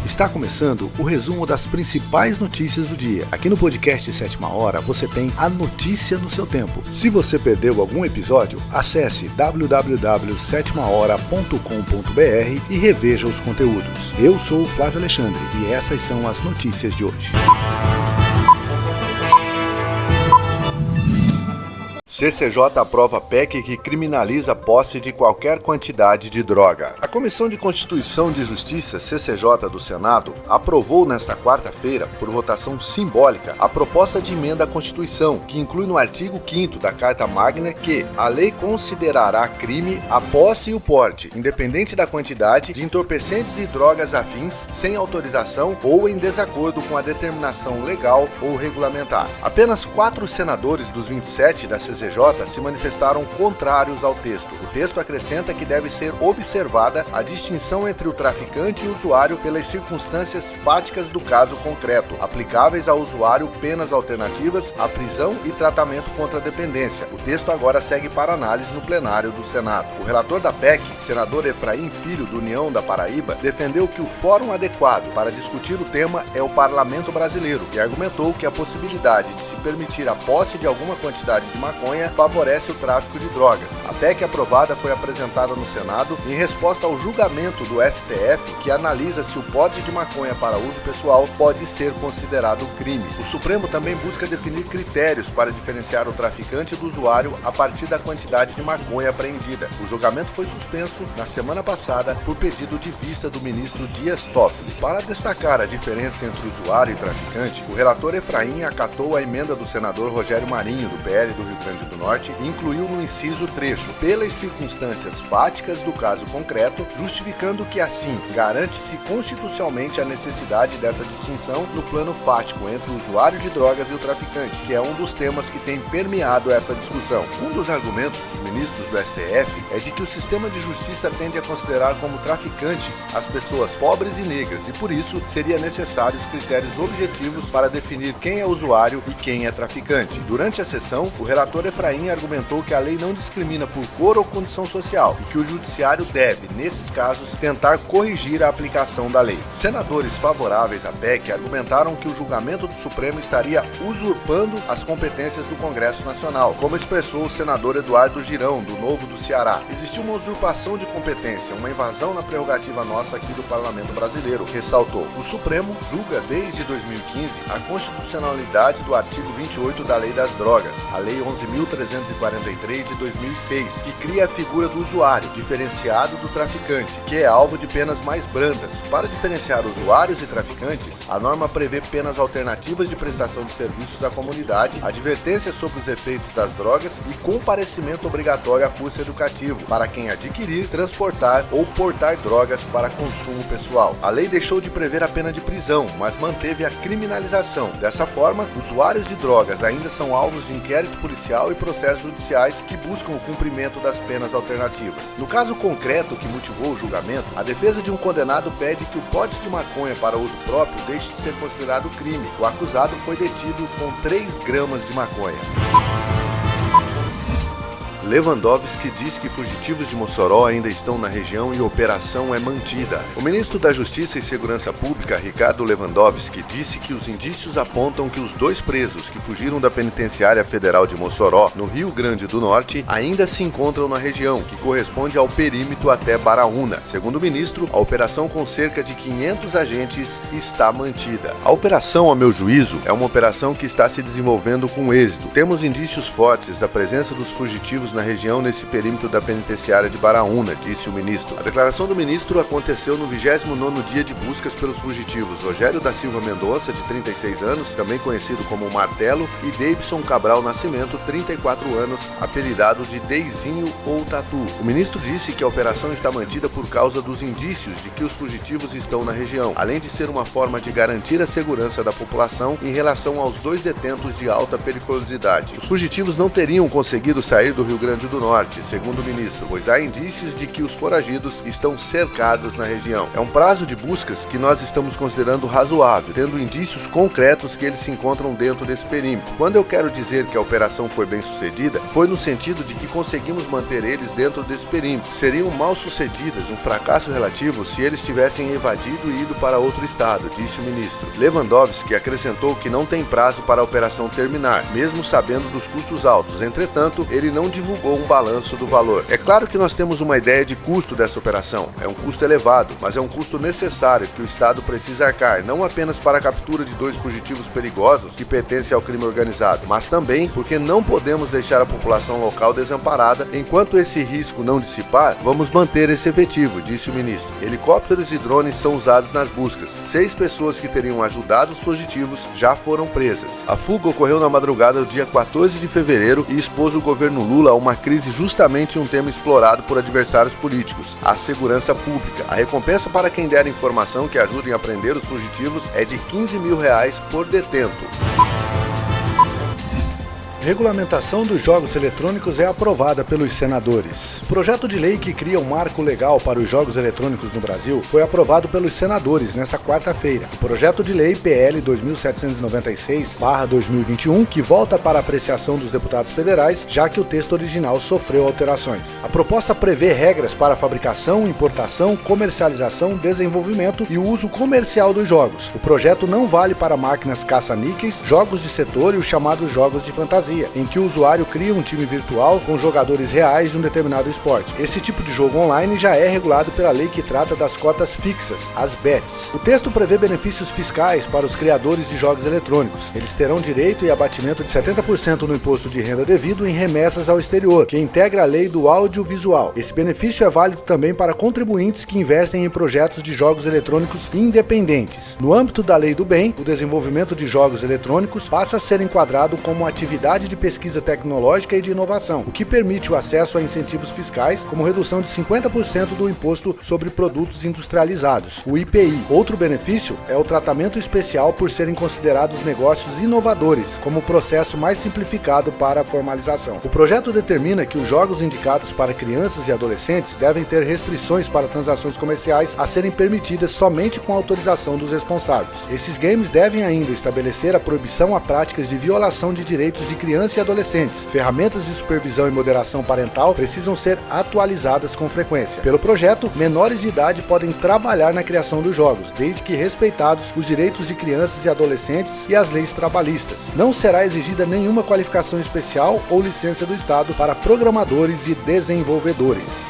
Está começando o resumo das principais notícias do dia. Aqui no podcast Sétima Hora você tem a notícia no seu tempo. Se você perdeu algum episódio, acesse www.setimahora.com.br e reveja os conteúdos. Eu sou o Flávio Alexandre e essas são as notícias de hoje. CCJ aprova PEC que criminaliza a posse de qualquer quantidade de droga. A Comissão de Constituição e Justiça, CCJ do Senado, aprovou nesta quarta-feira, por votação simbólica, a proposta de emenda à Constituição, que inclui no artigo 5º da Carta Magna que a lei considerará crime a posse e o porte, independente da quantidade, de entorpecentes e drogas afins, sem autorização ou em desacordo com a determinação legal ou regulamentar. Apenas 4 senadores dos 27 da CCJ se manifestaram contrários ao texto. O texto acrescenta que deve ser observada a distinção entre o traficante e o usuário pelas circunstâncias fáticas do caso concreto, aplicáveis ao usuário penas alternativas à prisão e tratamento contra a dependência. O texto agora segue para análise no plenário do Senado. O relator da PEC, senador Efraim Filho, do União da Paraíba, defendeu que o fórum adequado para discutir o tema é o Parlamento Brasileiro e argumentou que a possibilidade de se permitir a posse de alguma quantidade de maconha favorece o tráfico de drogas. A PEC aprovada foi apresentada no Senado em resposta ao julgamento do STF que analisa se o porte de maconha para uso pessoal pode ser considerado crime. O Supremo também busca definir critérios para diferenciar o traficante do usuário a partir da quantidade de maconha apreendida. O julgamento foi suspenso na semana passada por pedido de vista do ministro Dias Toffoli. Para destacar a diferença entre usuário e traficante, o relator Efraim acatou a emenda do senador Rogério Marinho, do PL do Rio Grande do Norte, e incluiu no inciso trecho, pelas circunstâncias fáticas do caso concreto, justificando que assim garante-se constitucionalmente a necessidade dessa distinção no plano fático entre o usuário de drogas e o traficante, que é um dos temas que tem permeado essa discussão. Um dos argumentos dos ministros do STF é de que o sistema de justiça tende a considerar como traficantes as pessoas pobres e negras e por isso seria necessários critérios objetivos para definir quem é usuário e quem é traficante. Durante a sessão, o relator Efraim argumentou que a lei não discrimina por cor ou condição social e que o judiciário deve, nesses casos, tentar corrigir a aplicação da lei. Senadores favoráveis à PEC argumentaram que o julgamento do Supremo estaria usurpando as competências do Congresso Nacional, como expressou o senador Eduardo Girão, do Novo do Ceará. Existiu uma usurpação de competência, uma invasão na prerrogativa nossa aqui do Parlamento Brasileiro, ressaltou. O Supremo julga desde 2015 a constitucionalidade do artigo 28 da Lei das Drogas, a Lei 11.343 de 2006, que cria a figura do usuário, diferenciado do traficante, que é alvo de penas mais brandas. Para diferenciar usuários e traficantes, a norma prevê penas alternativas de prestação de serviços à comunidade, advertências sobre os efeitos das drogas e comparecimento obrigatório a curso educativo para quem adquirir, transportar ou portar drogas para consumo pessoal. A lei deixou de prever a pena de prisão, mas manteve a criminalização. Dessa forma, usuários de drogas ainda são alvos de inquérito policial e processos judiciais que buscam o cumprimento das penas alternativas. No caso concreto que motivou o julgamento, a defesa de um condenado pede que o porte de maconha para uso próprio deixe de ser considerado crime. O acusado foi detido com 3 gramas de maconha. Lewandowski diz que fugitivos de Mossoró ainda estão na região e a operação é mantida. O ministro da Justiça e Segurança Pública, Ricardo Lewandowski, disse que os indícios apontam que os 2 presos que fugiram da Penitenciária Federal de Mossoró, no Rio Grande do Norte, ainda se encontram na região, que corresponde ao perímetro até Baraúna. Segundo o ministro, a operação com cerca de 500 agentes está mantida. A operação, a meu juízo, é uma operação que está se desenvolvendo com êxito. Temos indícios fortes da presença dos fugitivos na região nesse perímetro da penitenciária de Baraúna, disse o ministro. A declaração do ministro aconteceu no 29º dia de buscas pelos fugitivos Rogério da Silva Mendonça, de 36 anos, também conhecido como Martelo, e Davidson Cabral Nascimento, 34 anos, apelidado de Deizinho ou Tatu. O ministro disse que a operação está mantida por causa dos indícios de que os fugitivos estão na região, além de ser uma forma de garantir a segurança da população em relação aos 2 detentos de alta periculosidade. Os fugitivos não teriam conseguido sair do Rio Grande Grande do Norte, segundo o ministro, pois há indícios de que os foragidos estão cercados na região. É um prazo de buscas que nós estamos considerando razoável, tendo indícios concretos que eles se encontram dentro desse perímetro. Quando eu quero dizer que a operação foi bem sucedida, foi no sentido de que conseguimos manter eles dentro desse perímetro. Seriam mal sucedidas, um fracasso relativo, se eles tivessem evadido e ido para outro estado, disse o ministro. Lewandowski acrescentou que não tem prazo para a operação terminar, mesmo sabendo dos custos altos. Entretanto, ele não divulgou um balanço do valor. É claro que nós temos uma ideia de custo dessa operação. É um custo elevado, mas é um custo necessário que o Estado precisa arcar, não apenas para a captura de 2 fugitivos perigosos que pertencem ao crime organizado, mas também porque não podemos deixar a população local desamparada. Enquanto esse risco não dissipar, vamos manter esse efetivo, disse o ministro. Helicópteros e drones são usados nas buscas. 6 pessoas que teriam ajudado os fugitivos já foram presas. A fuga ocorreu na madrugada do dia 14 de fevereiro e expôs o governo Lula a uma crise justamente em um tema explorado por adversários políticos, a segurança pública. A recompensa para quem der informação que ajudem a prender os fugitivos é de R$15 mil por detento. Regulamentação dos jogos eletrônicos é aprovada pelos senadores. O projeto de lei que cria um marco legal para os jogos eletrônicos no Brasil foi aprovado pelos senadores nesta quarta-feira. O projeto de lei PL 2796/2021, que volta para apreciação dos deputados federais, já que o texto original sofreu alterações. A proposta prevê regras para a fabricação, importação, comercialização, desenvolvimento e o uso comercial dos jogos. O projeto não vale para máquinas caça-níqueis, jogos de setor e os chamados jogos de fantasia, em que o usuário cria um time virtual com jogadores reais de um determinado esporte. Esse tipo de jogo online já é regulado pela lei que trata das cotas fixas, as bets. O texto prevê benefícios fiscais para os criadores de jogos eletrônicos. Eles terão direito e abatimento de 70% no imposto de renda devido em remessas ao exterior, que integra a lei do audiovisual. Esse benefício é válido também para contribuintes que investem em projetos de jogos eletrônicos independentes. No âmbito da lei do bem, o desenvolvimento de jogos eletrônicos passa a ser enquadrado como atividade de pesquisa tecnológica e de inovação, o que permite o acesso a incentivos fiscais, como redução de 50% do imposto sobre produtos industrializados, o IPI. Outro benefício é o tratamento especial por serem considerados negócios inovadores, como o processo mais simplificado para a formalização. O projeto determina que os jogos indicados para crianças e adolescentes devem ter restrições para transações comerciais a serem permitidas somente com autorização dos responsáveis. Esses games devem ainda estabelecer a proibição a práticas de violação de direitos de crianças e adolescentes. Ferramentas de supervisão e moderação parental precisam ser atualizadas com frequência. Pelo projeto, menores de idade podem trabalhar na criação dos jogos, desde que respeitados os direitos de crianças e adolescentes e as leis trabalhistas. Não será exigida nenhuma qualificação especial ou licença do Estado para programadores e desenvolvedores.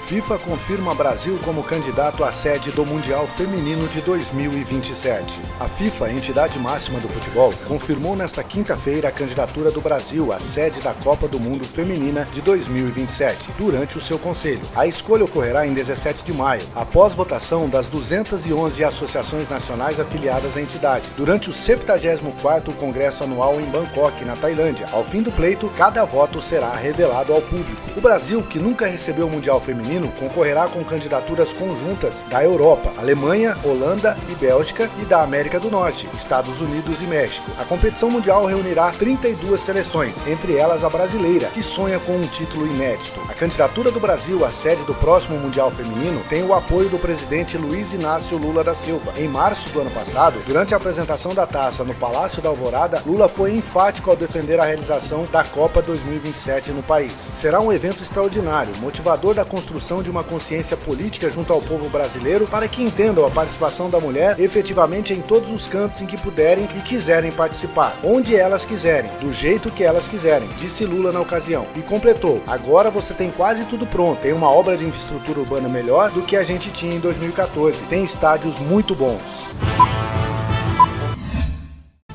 FIFA confirma Brasil como candidato à sede do Mundial Feminino de 2027. A FIFA, entidade máxima do futebol, confirmou nesta quinta-feira a candidatura do Brasil à sede da Copa do Mundo Feminina de 2027, durante o seu conselho. A escolha ocorrerá em 17 de maio, após votação das 211 associações nacionais afiliadas à entidade, durante o 74º Congresso Anual em Bangkok, na Tailândia. Ao fim do pleito, cada voto será revelado ao público. O Brasil, que nunca recebeu o Mundial Feminino, concorrerá com candidaturas conjuntas da Europa, Alemanha, Holanda e Bélgica e da América do Norte, Estados Unidos e México. A competição mundial reunirá 32 seleções, entre elas a brasileira, que sonha com um título inédito. A candidatura do Brasil à sede do próximo Mundial Feminino tem o apoio do presidente Luiz Inácio Lula da Silva. Em março do ano passado, durante a apresentação da taça no Palácio da Alvorada, Lula foi enfático ao defender a realização da Copa 2027 no país. Será um evento extraordinário, motivador da construção de uma consciência política junto ao povo brasileiro para que entendam a participação da mulher efetivamente em todos os cantos em que puderem e quiserem participar, onde elas quiserem, do jeito que elas quiserem, disse Lula na ocasião. E completou: agora você tem quase tudo pronto, tem uma obra de infraestrutura urbana melhor do que a gente tinha em 2014, tem estádios muito bons.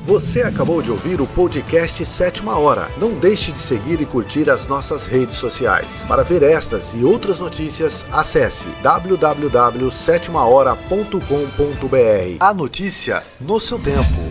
Você acabou de ouvir o podcast Sétima Hora. Não deixe de seguir e curtir as nossas redes sociais. Para ver estas e outras notícias, acesse www.setimahora.com.br. A notícia no seu tempo.